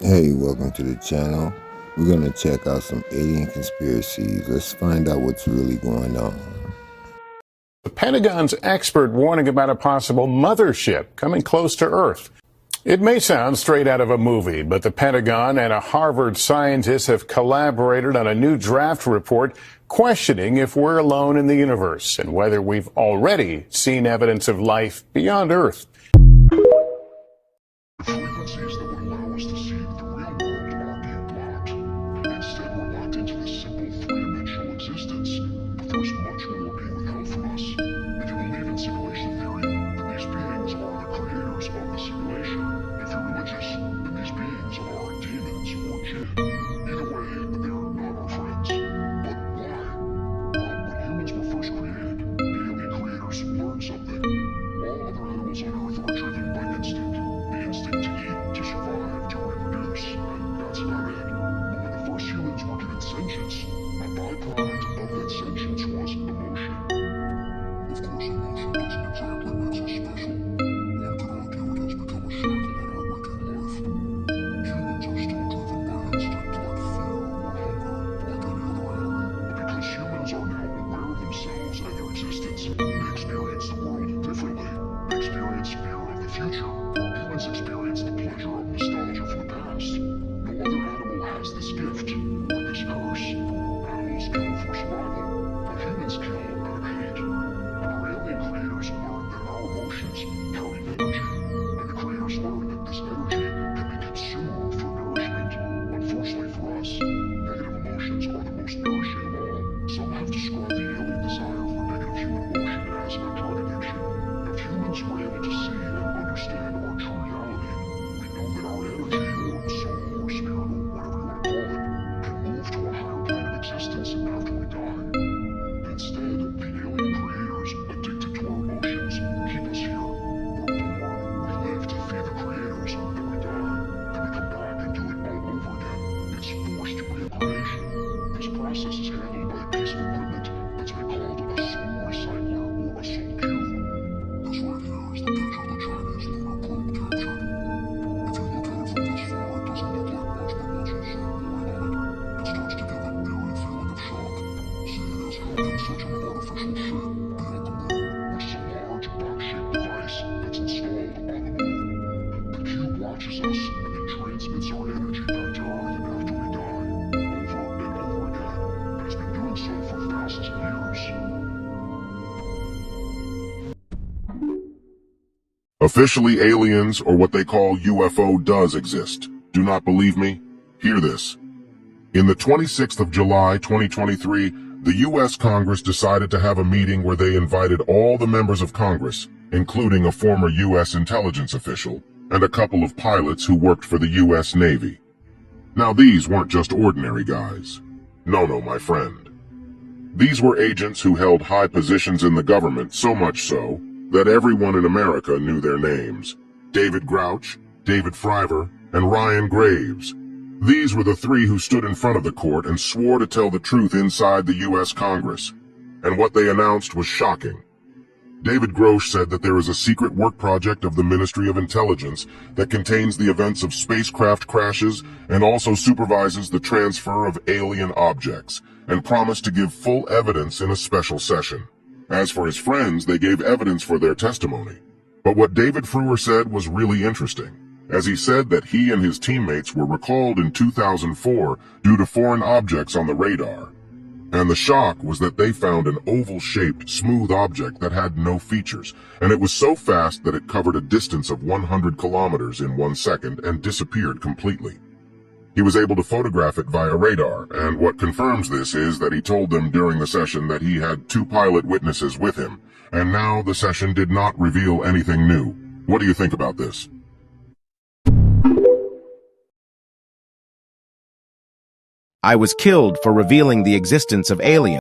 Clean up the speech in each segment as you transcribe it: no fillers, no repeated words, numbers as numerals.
Hey, welcome to the channel. We're going to check out some alien conspiracies. Let's find out what's really going on. The Pentagon's expert warning about a possible mothership coming close to Earth. It may sound straight out of a movie, but the Pentagon and a Harvard scientist have collaborated on a new draft report questioning if we're alone in the universe and whether we've already seen evidence of life beyond Earth. Frequencies that would allow us to see the real world are being blocked. Instead, we're locked into this simple three-dimensional existence, but there's much more being withheld from us. If you believe in simulation theory, then these beings are the creators of the simulation. If you're religious, then these beings are demons or jinn. Either way, they're not our friends. But why? Well, when humans were first created, the alien creators learned something. All other animals on Earth are driven by instinct. The instinct to eat, to survive, to reproduce, and that's about it. But when the first humans were given sentience, a byproduct of that sentience was emotion. Of course, emotion doesn't exactly make us special. One could argue it has become a shackle in our waking life. Humans are still driven by instinct like fear or hunger, like any other animal. But because humans are now aware of themselves and their existence, they experience the world differently. They experience fear of the future. Humans experience the pleasure of nostalgia for the past. No other animal has this gift, or this curse. Animals kill for survival, but humans kill out of hate. Our alien creators learned that our emotions carry energy, and the creators learned that this energy can be consumed for nourishment. Unfortunately for us, negative emotions are the most nourishing of all. Some have described the alien desire for negative human emotion as a drug addiction. If humans were able to see and understand our true reality, we know that our energy, or soul, or spirit, or whatever you want to call it, can move to a higher plane of existence after we die. Instead, the alien creators, addicted to our emotions, keep us here. We're born, we live to feed the creators, then we die, then we come back and do it all over again. It's forced reincarnation. This process is handled by a piece of equipment that's been called a soul recycler or a soul cube. This right here is the picture the Chinese lunar probe captured. If you look at it from this far, it doesn't look like much, but once you zoom right on it, it starts to give an eerie feeling of shock. Seeing as how can such an artificial shape be on the moon, which is a large box-shaped device that's installed on the moon. The cube watches us and then transmits our energy back to Earth after we die, over and over again, and has been doing so for thousands of years. Officially, aliens, or what they call UFO, does exist. Do not believe me? Hear this. In the 26th of July, 2023, the U.S. Congress decided to have a meeting where they invited all the members of Congress, including a former U.S. intelligence official, and a couple of pilots who worked for the U.S. Navy. Now, these weren't just ordinary guys. No, my friend. These were agents who held high positions in the government, so much so that everyone in America knew their names. David Grouch, David Fryver, and Ryan Graves. These were the three who stood in front of the court and swore to tell the truth inside the U.S. Congress. And what they announced was shocking. David Grosh said that there is a secret work project of the Ministry of Intelligence that contains the events of spacecraft crashes and also supervises the transfer of alien objects, and promised to give full evidence in a special session. As for his friends, they gave evidence for their testimony. But what David Frewer said was really interesting, as he said that he and his teammates were recalled in 2004 due to foreign objects on the radar. And the shock was that they found an oval-shaped, smooth object that had no features, and it was so fast that it covered a distance of 100 kilometers in 1 second and disappeared completely. He was able to photograph it via radar, and what confirms this is that he told them during the session that he had 2 pilot witnesses with him, and now the session did not reveal anything new. What do you think about this? I was killed for revealing the existence of aliens.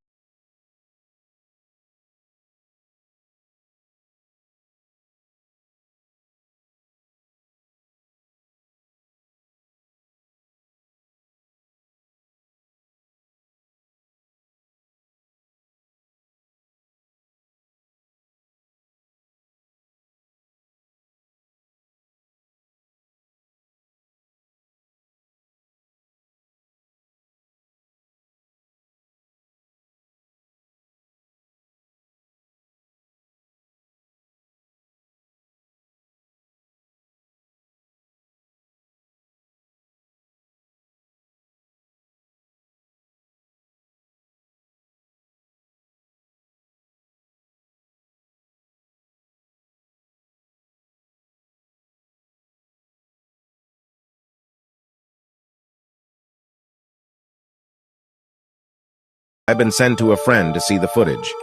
I've been sent to a friend to see the footage.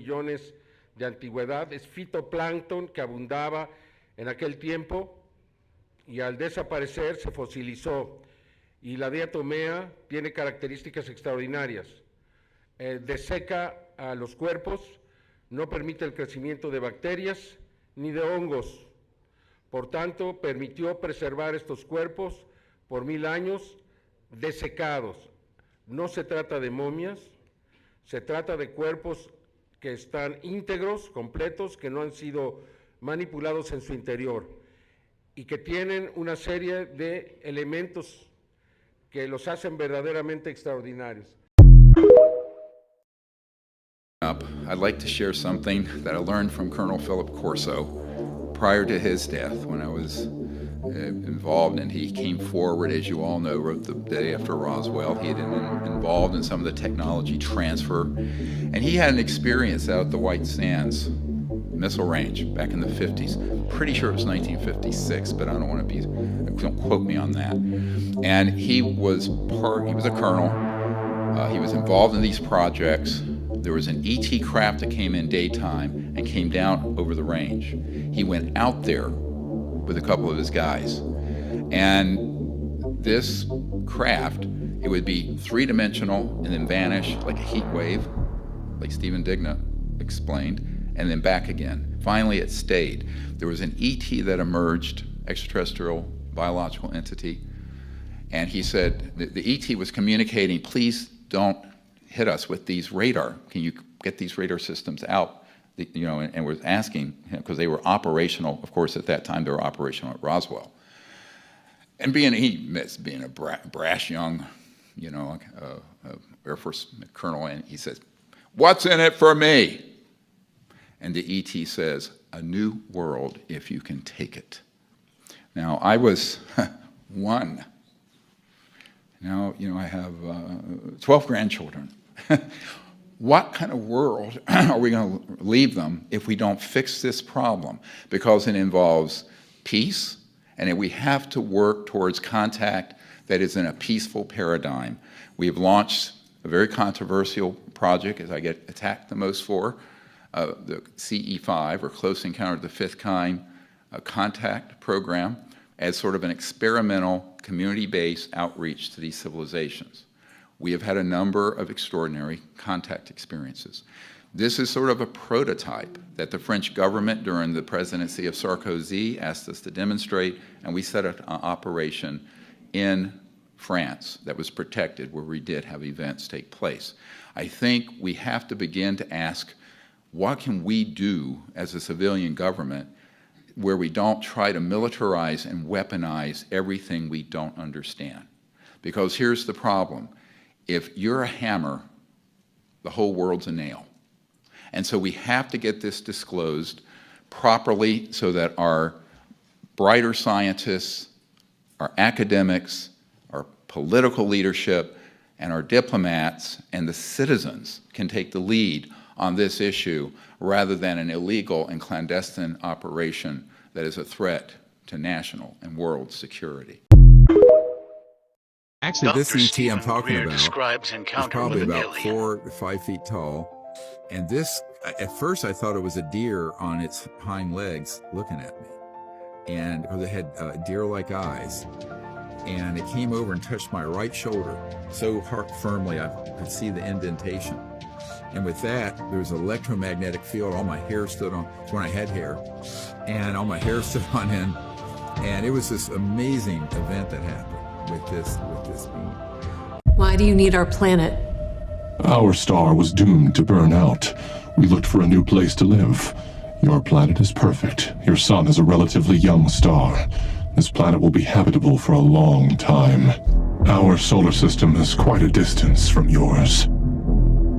millones de antigüedad, es fitoplancton que abundaba en aquel tiempo y al desaparecer se fosilizó. Y la diatomea tiene características extraordinarias. Deseca a los cuerpos, no permite el crecimiento de bacterias ni de hongos. Por tanto, permitió preservar estos cuerpos por 1000 años desecados. No se trata de momias, se trata de cuerpos que están íntegros, completos, que no han sido manipulados en su interior y que tienen una serie de elementos que los hacen verdaderamente extraordinarios. I'd like to share something that I learned from Colonel Philip Corso prior to his death when I was involved, and he came forward, as you all know, wrote the day after Roswell. He had been involved in some of the technology transfer, and he had an experience out at the White Sands missile range back in the 50s. Pretty sure it was 1956, but I don't want to be, don't quote me on that. And he was a colonel. He was involved in these projects. There was an ET craft that came in daytime and came down over the range. He went out there with a couple of his guys. And this craft, it would be three-dimensional and then vanish like a heat wave, like Stephen Digna explained, and then back again. Finally, it stayed. There was an ET that emerged, extraterrestrial biological entity, and he said, the ET was communicating, please don't hit us with these radar. Can you get these radar systems out? And was asking, because they were operational, of course, at that time, they were operational at Roswell. And being a brash young, Air Force colonel, and he says, what's in it for me? And the ET says, a new world if you can take it. Now, I was one. Now, I have 12 grandchildren. What kind of world are we going to leave them if we don't fix this problem? Because it involves peace, and we have to work towards contact that is in a peaceful paradigm. We have launched a very controversial project, as I get attacked the most for, the CE5, or Close Encounter of the Fifth Kind contact program, as sort of an experimental community-based outreach to these civilizations. We have had a number of extraordinary contact experiences. This is sort of a prototype that the French government during the presidency of Sarkozy asked us to demonstrate, and we set up an operation in France that was protected where we did have events take place. I think we have to begin to ask, what can we do as a civilian government where we don't try to militarize and weaponize everything we don't understand? Because here's the problem. If you're a hammer, the whole world's a nail. And so we have to get this disclosed properly so that our brighter scientists, our academics, our political leadership, and our diplomats and the citizens can take the lead on this issue rather than an illegal and clandestine operation that is a threat to national and world security. Actually, Dr. this ET Stephen I'm talking Greer about describes is encounter probably with an about alien. 4 to 5 feet tall. And this, at first I thought it was a deer on its hind legs looking at me. And because it had deer-like eyes. and it came over and touched my right shoulder so firmly I could see the indentation. And with that, there was an electromagnetic field. All my hair stood on, when I had hair, and all my hair stood on end. And it was this amazing event that happened with this beam. Why do you need our planet? Our star was doomed to burn out. We looked for a new place to live. Your planet is perfect. Your sun is a relatively young star. This planet will be habitable for a long time. Our solar system is quite a distance from yours.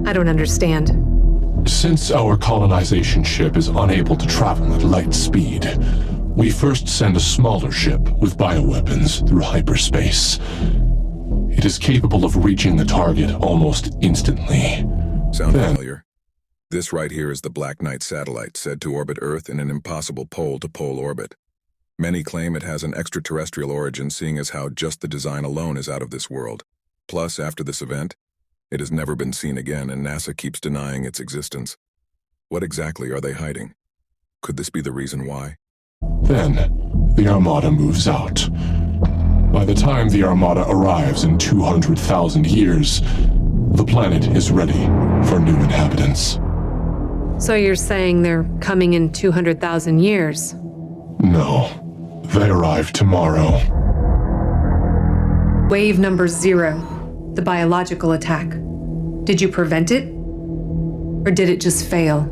I don't understand. Since our colonization ship is unable to travel at light speed, we first send a smaller ship with bioweapons through hyperspace. It is capable of reaching the target almost instantly. Sound familiar? This right here is the Black Knight satellite, said to orbit Earth in an impossible pole-to-pole orbit. Many claim it has an extraterrestrial origin, seeing as how just the design alone is out of this world. Plus, after this event, it has never been seen again, and NASA keeps denying its existence. What exactly are they hiding? Could this be the reason why? Then, the Armada moves out. By the time the Armada arrives in 200,000 years, the planet is ready for new inhabitants. So you're saying they're coming in 200,000 years? No. They arrive tomorrow. Wave number 0, the biological attack. Did you prevent it? Or did it just fail?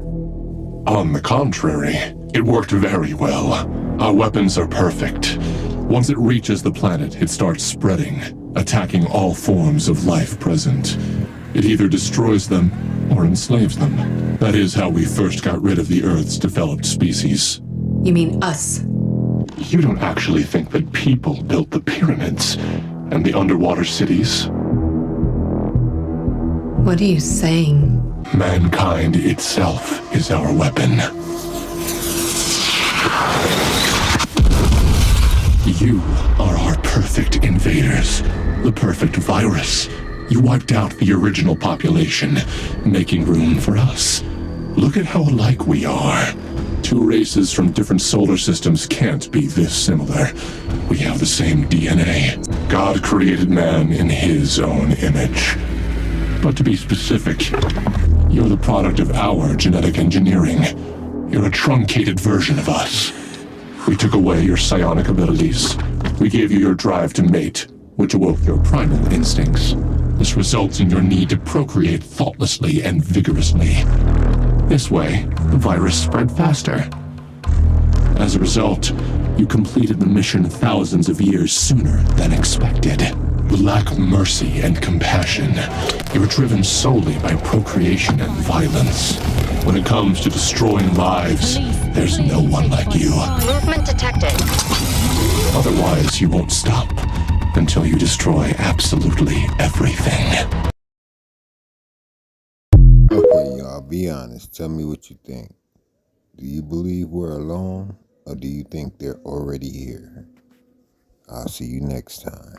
On the contrary, it worked very well. Our weapons are perfect. Once it reaches the planet, it starts spreading, attacking all forms of life present. It either destroys them or enslaves them. That is how we first got rid of the Earth's developed species. You mean us? You don't actually think that people built the pyramids and the underwater cities? What are you saying? Mankind itself is our weapon. You are our perfect invaders, the perfect virus. You wiped out the original population, making room for us. Look at how alike we are. Two races from different solar systems can't be this similar. We have the same DNA. God created man in his own image. But to be specific, you're the product of our genetic engineering. You're a truncated version of us. We took away your psionic abilities. We gave you your drive to mate, which awoke your primal instincts. This results in your need to procreate thoughtlessly and vigorously. This way, the virus spread faster. As a result, you completed the mission thousands of years sooner than expected. You lack mercy and compassion. You're driven solely by procreation and violence. When it comes to destroying lives, there's no one like you. Movement detected. Otherwise, you won't stop until you destroy absolutely everything. Okay, y'all, be honest. Tell me what you think. Do you believe we're alone, or do you think they're already here? I'll see you next time.